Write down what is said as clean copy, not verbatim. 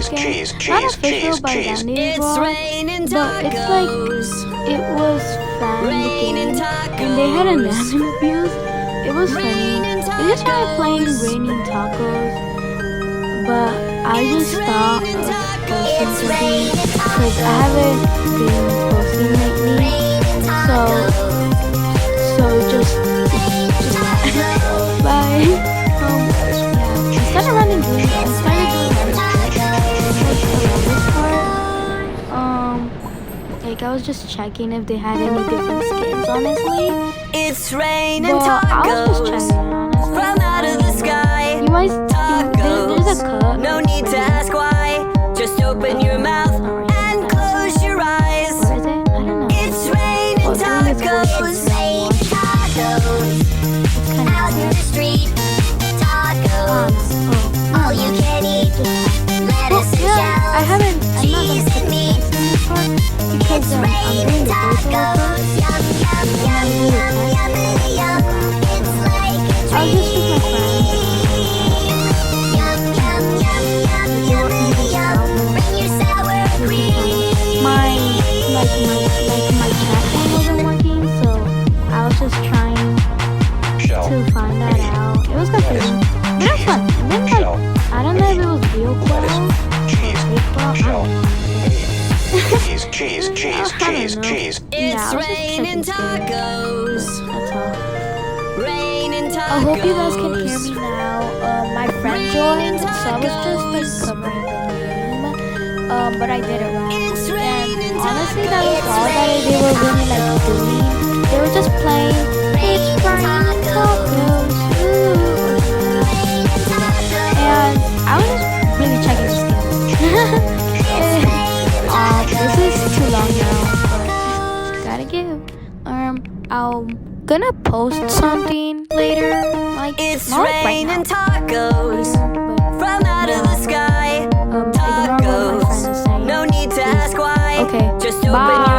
game. Not official by Dandy Vlog, but it's like it was fan game, and they had an anime abuse. It was funny. We just started playing Raining Tacos, but I just stopped posting something because I haven't been posting lately. So just bye. Yeah. I started running games. I started doing this part. Like I was just checking if they had any different skins, honestly. It's raining I was just tacos checking, honestly. from out of the sky. You might there's a cut. No need to ask why. Just open your mouth and close your eyes. Or is it? I don't know. It's raining tacos. Rain tacos. It's kind Out in the street. Tacos. All you can eat. Lettuce and I shells. haven't. I'm not Cheese gonna and put meat. the in this part because It's I'm raining doing the voiceover tacos. first. Yum, yum, yum, yum, yum, yum. It's like a I'll just dream. with my friends. Yum, yum, yum, yum, yum, yum. Bring your sour cream. My chat thing wasn't working, so I was just trying to find that out. It was confusing, but it was fun. And then I don't know if it was real cloud, fake cloud. I don't know. Cheese. It's raining tacos. That's all. Raining tacos. I hope you guys can hear me now. My friend joined, so I was just like covering the name. But I did it wrong. And honestly, that was all that they were really like doing. They were just playing. It's raining tacos. Ooh. And I was just really checking the skills. This is too long now, but gotta give. I'm gonna post something later. Like It's not right raining now. tacos from out of the sky. Ignore what my friend is saying. No need to ask why. Okay, Just open bye. your